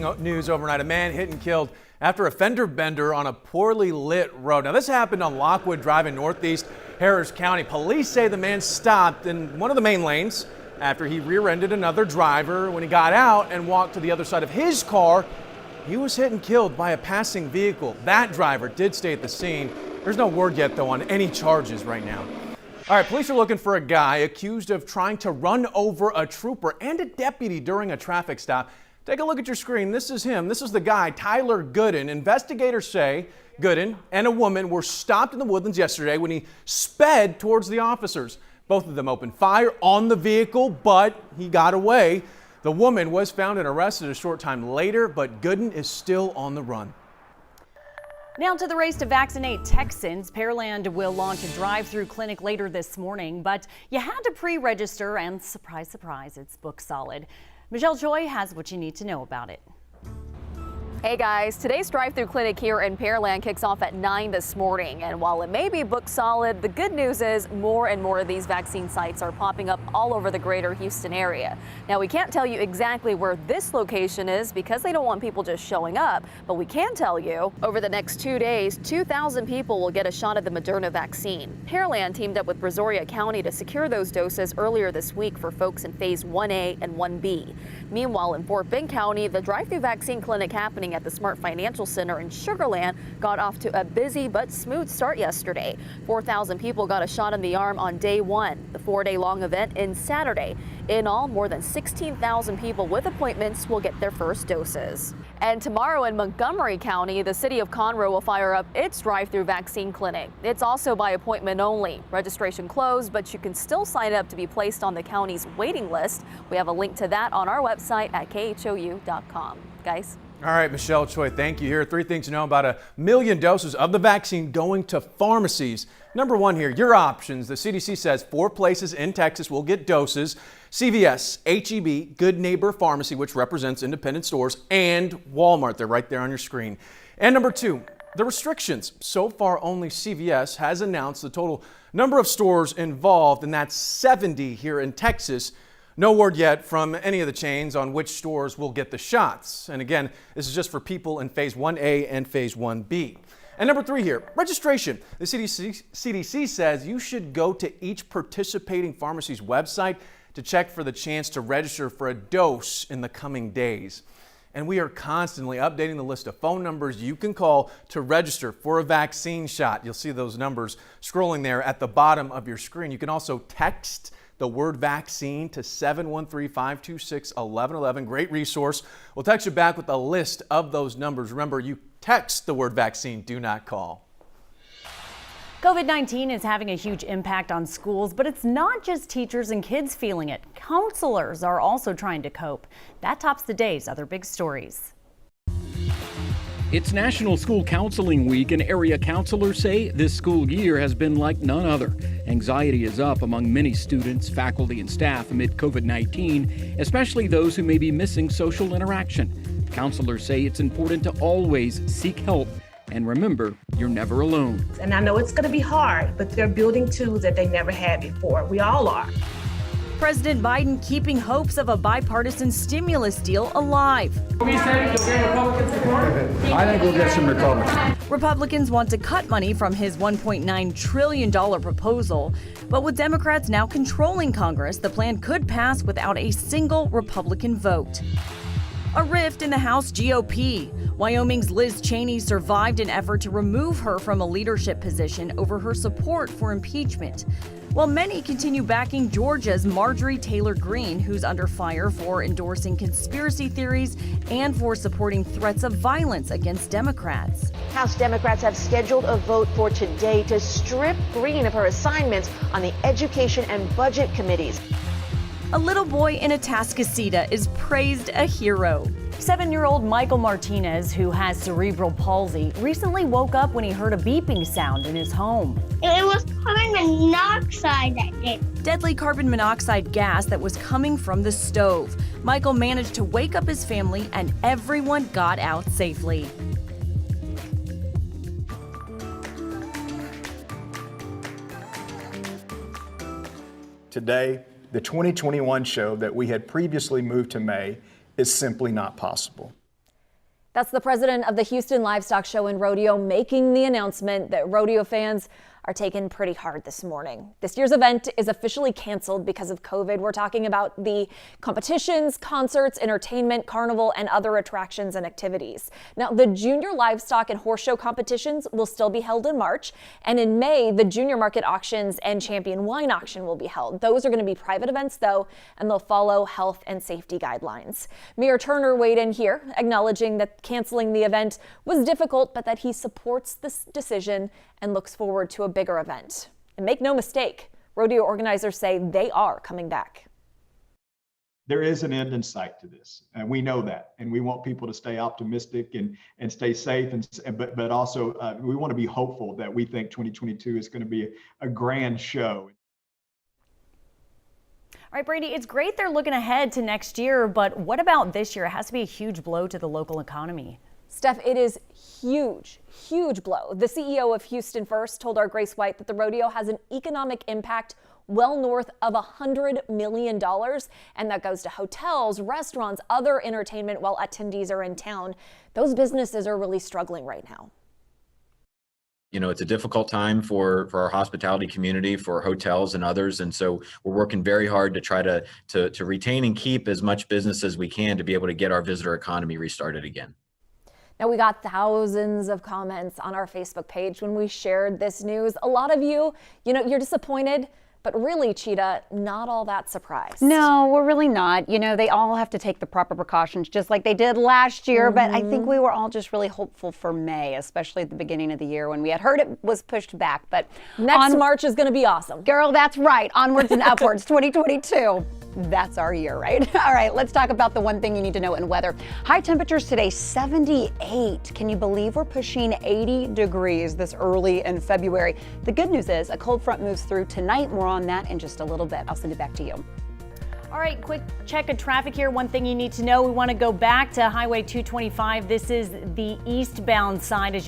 News overnight, a man hit and killed after a fender bender on a poorly lit road. Now this happened on Lockwood Drive in northeast Harris County. Police say the man stopped in one of the main lanes after he rear-ended another driver. When he got out and walked to the other side of his car, he was hit and killed by a passing vehicle. That driver did stay at the scene. There's no word yet though on any charges right now. All right, police are looking for a guy accused of trying to run over a trooper and a deputy during a traffic stop. Take a look at your screen. This is him. This is the guy, Tyler Gooden. Investigators say Gooden and a woman were stopped in the Woodlands yesterday when he sped towards the officers. Both of them opened fire on the vehicle, but he got away. The woman was found and arrested a short time later, but Gooden is still on the run. Now to the race to vaccinate Texans. Pearland will launch a drive-through clinic later this morning, but you had to pre-register and surprise, surprise, it's booked solid. Michelle Choi has what you need to know about it. Hey guys, today's drive-through clinic here in Pearland kicks off at 9 this morning. And while it may be booked solid, the good news is more and more of these vaccine sites are popping up all over the greater Houston area. Now, we can't tell you exactly where this location is because they don't want people just showing up, but we can tell you over the next 2 days, 2,000 people will get a shot of the Moderna vaccine. Pearland teamed up with Brazoria County to secure those doses earlier this week for folks in phase 1A and 1B. Meanwhile, in Fort Bend County, the drive-through vaccine clinic happening at the Smart Financial Center in Sugar Land got off to a busy but smooth start yesterday. 4,000 people got a shot in the arm on day one. The 4-day-long event ends Saturday. In all, more than 16,000 people with appointments will get their first doses. And tomorrow in Montgomery County, the city of Conroe will fire up its drive-through vaccine clinic. It's also by appointment only. Registration closed, but you can still sign up to be placed on the county's waiting list. We have a link to that on our website at khou.com. Guys. All right, Michelle Choi, thank you. Here are 3 things to know about 1 million doses of the vaccine going to pharmacies. Number 1 here, your options. The CDC says 4 places in Texas will get doses: CVS, HEB, Good Neighbor Pharmacy, which represents independent stores, and Walmart. They're right there on your screen. And number 2, the restrictions. So far, only CVS has announced the total number of stores involved, and that's 70 here in Texas. No word yet from any of the chains on which stores will get the shots. And again, this is just for people in phase 1A and phase 1B. And number 3 here, registration. The CDC says you should go to each participating pharmacy's website to check for the chance to register for a dose in the coming days. And we are constantly updating the list of phone numbers you can call to register for a vaccine shot. You'll see those numbers scrolling there at the bottom of your screen. You can also text the word vaccine to 713-526-1111. Great resource. We'll text you back with a list of those numbers. Remember, you text the word vaccine, do not call. COVID-19 is having a huge impact on schools, but it's not just teachers and kids feeling it. Counselors are also trying to cope. That tops the day's other big stories. It's National School Counseling Week, and area counselors say this school year has been like none other. Anxiety is up among many students, faculty, and staff amid COVID-19, especially those who may be missing social interaction. Counselors say it's important to always seek help, and remember, you're never alone. And I know it's going to be hard, but they're building tools that they never had before. We all are. President Biden keeping hopes of a bipartisan stimulus deal alive. We say you'll get Republican support? I think we'll get some Republicans. Republicans want to cut money from his $1.9 trillion proposal, but with Democrats now controlling Congress, the plan could pass without a single Republican vote. A rift in the House GOP. Wyoming's Liz Cheney survived an effort to remove her from a leadership position over her support for impeachment, while many continue backing Georgia's Marjorie Taylor Greene, who's under fire for endorsing conspiracy theories and for supporting threats of violence against Democrats. House Democrats have scheduled a vote for today to strip Greene of her assignments on the Education and Budget committees. A little boy in Atascocita is praised a hero. 7-year-old Michael Martinez, who has cerebral palsy, recently woke up when he heard a beeping sound in his home. It was carbon monoxide that did. Deadly carbon monoxide gas that was coming from the stove. Michael managed to wake up his family and everyone got out safely. Today, the 2021 show that we had previously moved to May is simply not possible. That's the president of the Houston Livestock Show and Rodeo making the announcement that rodeo fans are taken pretty hard this morning. This year's event is officially canceled because of COVID. We're talking about the competitions, concerts, entertainment, carnival, and other attractions and activities. Now, the junior livestock and horse show competitions will still be held in March. And in May, the junior market auctions and champion wine auction will be held. Those are going to be private events, though, and they'll follow health and safety guidelines. Mayor Turner weighed in here, acknowledging that canceling the event was difficult, but that he supports this decision and looks forward to a bigger event. And make no mistake, rodeo organizers say they are coming back. There is an end in sight to this, and we know that, and we want people to stay optimistic and stay safe, but also we want to be hopeful that we think 2022 is going to be a grand show. All right, Brady, it's great they're looking ahead to next year, but what about this year? It has to be a huge blow to the local economy. Steph, it is huge blow. The CEO of Houston First told our Grace White that the rodeo has an economic impact well north of $100 million. And that goes to hotels, restaurants, other entertainment while attendees are in town. Those businesses are really struggling right now. You know, it's a difficult time for our hospitality community, for hotels and others. And so we're working very hard to try to retain and keep as much business as we can to be able to get our visitor economy restarted again. Now, we got thousands of comments on our Facebook page when we shared this news. A lot of you, you're disappointed, but really, Cheetah, not all that surprised. No, we're really not. They all have to take the proper precautions just like they did last year. But I think we were all just really hopeful for May, especially at the beginning of the year when we had heard it was pushed back. But next March is going to be awesome. Girl, that's right. Onwards and upwards, 2022. That's our year, right? All right, let's talk about the one thing you need to know in weather. High temperatures today, 78. Can you believe we're pushing 80 degrees this early in February? The good news is a cold front moves through tonight. More on that in just a little bit. I'll send it back to you. All right, quick check of traffic here. One thing you need to know, we want to go back to Highway 225. This is the eastbound side as